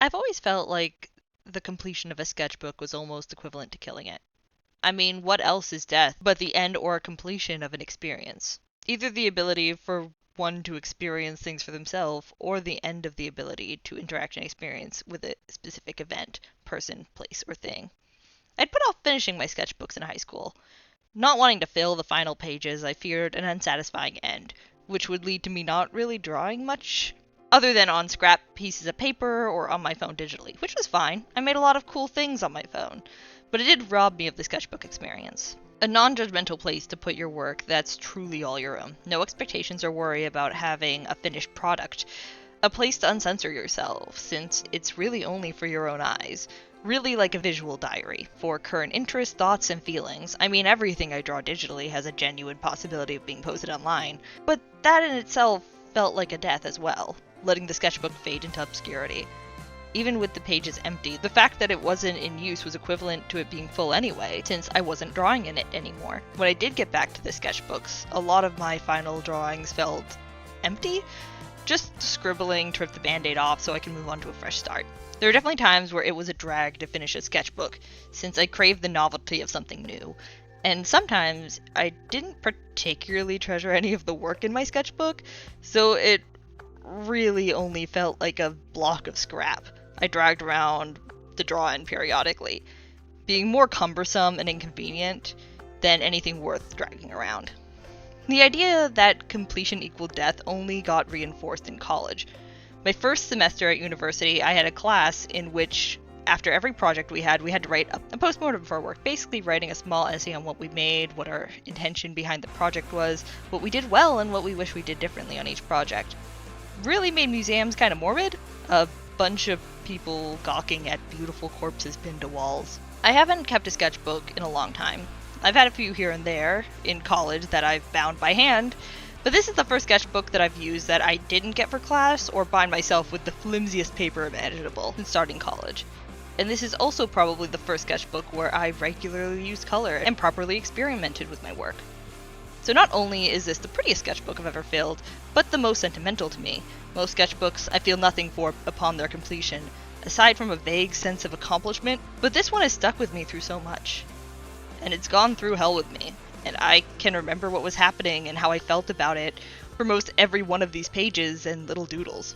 I've always felt like the completion of a sketchbook was almost equivalent to killing it. I mean, what else is death but the end or completion of an experience? Either the ability for one to experience things for themselves, or the end of the ability to interact and experience with a specific event, person, place, or thing. I'd put off finishing my sketchbooks in high school. Not wanting to fill the final pages, I feared an unsatisfying end, which would lead to me not really drawing much other than on scrap pieces of paper or on my phone digitally, which was fine. I made a lot of cool things on my phone, but it did rob me of the sketchbook experience. A non judgmental place to put your work that's truly all your own. No expectations or worry about having a finished product. A place to uncensor yourself, since it's really only for your own eyes. Really like a visual diary, for current interests, thoughts, and feelings. I mean, everything I draw digitally has a genuine possibility of being posted online, but that in itself felt like a death as well, letting the sketchbook fade into obscurity. Even with the pages empty, the fact that it wasn't in use was equivalent to it being full anyway, since I wasn't drawing in it anymore. When I did get back to the sketchbooks, a lot of my final drawings felt empty, just scribbling to rip the band-aid off so I can move on to a fresh start. There were definitely times where it was a drag to finish a sketchbook, since I craved the novelty of something new. And sometimes I didn't particularly treasure any of the work in my sketchbook, so it really only felt like a block of scrap I dragged around the draw-in periodically, being more cumbersome and inconvenient than anything worth dragging around. The idea that completion equaled death only got reinforced in college. My first semester at university, I had a class in which, after every project we had to write a postmortem for our work, basically writing a small essay on what we made, what our intention behind the project was, what we did well, and what we wish we did differently on each project. Really made museums kind of morbid. A bunch of people gawking at beautiful corpses pinned to walls. I haven't kept a sketchbook in a long time. I've had a few here and there in college that I've bound by hand, but this is the first sketchbook that I've used that I didn't get for class or bind myself with the flimsiest paper imaginable since starting college. And this is also probably the first sketchbook where I regularly used color and properly experimented with my work. So not only is this the prettiest sketchbook I've ever filled, but the most sentimental to me. Most sketchbooks I feel nothing for upon their completion, aside from a vague sense of accomplishment, but this one has stuck with me through so much. And it's gone through hell with me, and I can remember what was happening and how I felt about it for most every one of these pages and little doodles.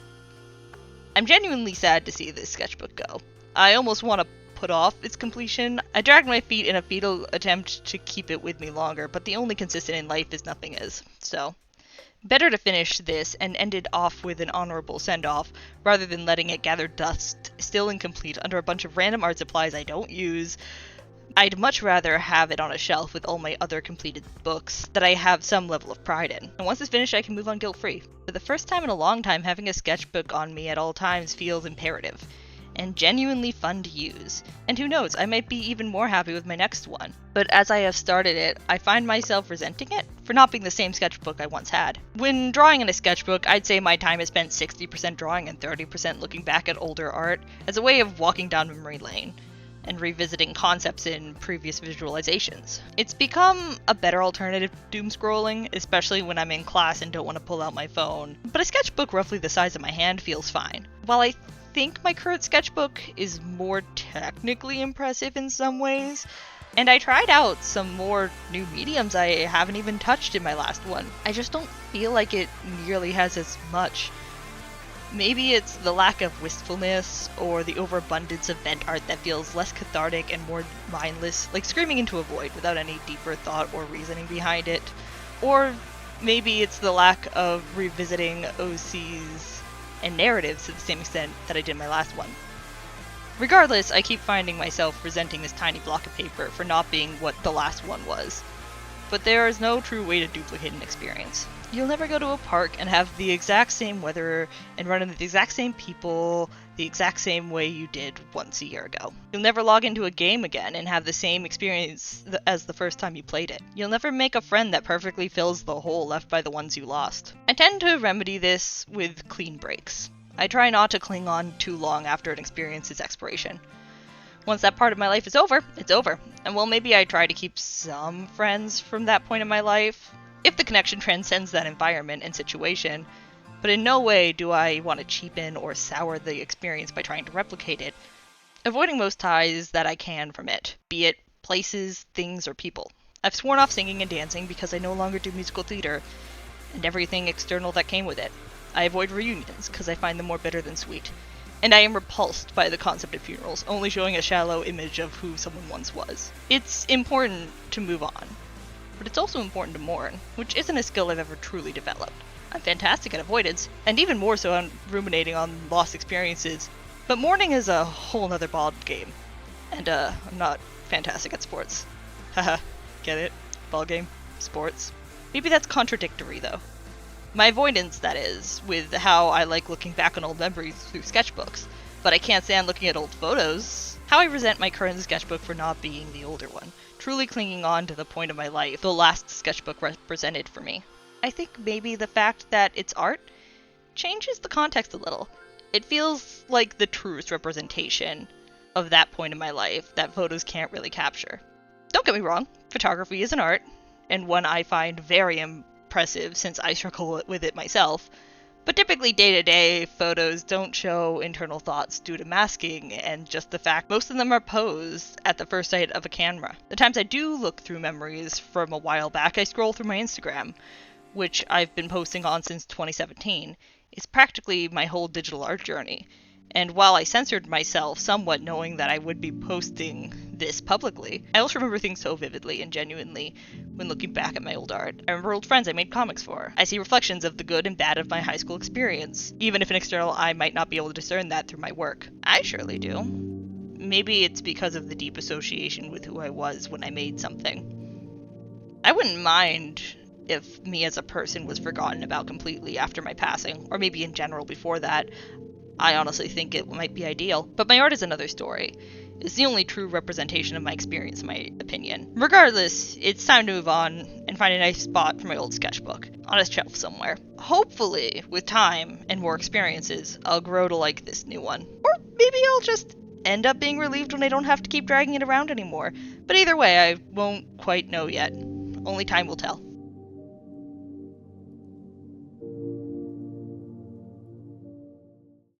I'm genuinely sad to see this sketchbook go. I almost want to put off its completion. I dragged my feet in a futile attempt to keep it with me longer, but the only consistent in life is nothing is. So, better to finish this and end it off with an honorable send-off, rather than letting it gather dust, still incomplete, under a bunch of random art supplies I don't use. I'd much rather have it on a shelf with all my other completed books that I have some level of pride in. And once it's finished, I can move on guilt-free. For the first time in a long time, having a sketchbook on me at all times feels imperative and genuinely fun to use. And who knows, I might be even more happy with my next one. But as I have started it, I find myself resenting it for not being the same sketchbook I once had. When drawing in a sketchbook, I'd say my time is spent 60% drawing and 30% looking back at older art as a way of walking down memory lane and revisiting concepts in previous visualizations. It's become a better alternative to doom scrolling, especially when I'm in class and don't want to pull out my phone. But a sketchbook roughly the size of my hand feels fine. While I think my current sketchbook is more technically impressive in some ways, and I tried out some more new mediums I haven't even touched in my last one, I just don't feel like it nearly has as much. Maybe it's the lack of wistfulness or the overabundance of vent art that feels less cathartic and more mindless, like screaming into a void without any deeper thought or reasoning behind it. Or maybe it's the lack of revisiting OCs and narratives to the same extent that I did my last one. Regardless, I keep finding myself resenting this tiny block of paper for not being what the last one was. But there is no true way to duplicate an experience. You'll never go to a park and have the exact same weather and run into the exact same people the exact same way you did once a year ago. You'll never log into a game again and have the same experience as the first time you played it. You'll never make a friend that perfectly fills the hole left by the ones you lost. I tend to remedy this with clean breaks. I try not to cling on too long after an experience's expiration. Once that part of my life is over, it's over. And well, maybe I try to keep some friends from that point in my life, if the connection transcends that environment and situation. but in no way do I want to cheapen or sour the experience by trying to replicate it, avoiding most ties that I can from it, be it places, things, or people. I've sworn off singing and dancing because I no longer do musical theater, and everything external that came with it. I avoid reunions because I find them more bitter than sweet. And I am repulsed by the concept of funerals, only showing a shallow image of who someone once was. It's important to move on, but it's also important to mourn, which isn't a skill I've ever truly developed. I'm fantastic at avoidance, and even more so on ruminating on lost experiences, but mourning is a whole nother ball game. And I'm not fantastic at sports. Haha, get it? Ball game? Sports? Maybe that's contradictory though. My avoidance, that is, with how I like looking back on old memories through sketchbooks, but I can't stand looking at old photos. How I resent my current sketchbook for not being the older one, truly clinging on to the point of my life the last sketchbook represented for me. I think maybe the fact that it's art changes the context a little. It feels like the truest representation of that point in my life that photos can't really capture. Don't get me wrong, photography is an art, and one I find very impressive since I struggle with it myself, but typically day-to-day photos don't show internal thoughts due to masking and just the fact most of them are posed at the first sight of a camera. The times I do look through memories from a while back, I scroll through my Instagram, which I've been posting on since 2017. It's practically my whole digital art journey. And while I censored myself somewhat knowing that I would be posting this publicly, I also remember things so vividly and genuinely when looking back at my old art. I remember old friends I made comics for. I see reflections of the good and bad of my high school experience, even if an external eye might not be able to discern that through my work. I surely do. Maybe it's because of the deep association with who I was when I made something. I wouldn't mind if me as a person was forgotten about completely after my passing, or maybe in general before that. I honestly think it might be ideal, but my art is another story. It's the only true representation of my experience, in my opinion. Regardless, it's time to move on and find a nice spot for my old sketchbook, on a shelf somewhere. Hopefully, with time and more experiences, I'll grow to like this new one. Or maybe I'll just end up being relieved when I don't have to keep dragging it around anymore. But either way, I won't quite know yet. Only time will tell.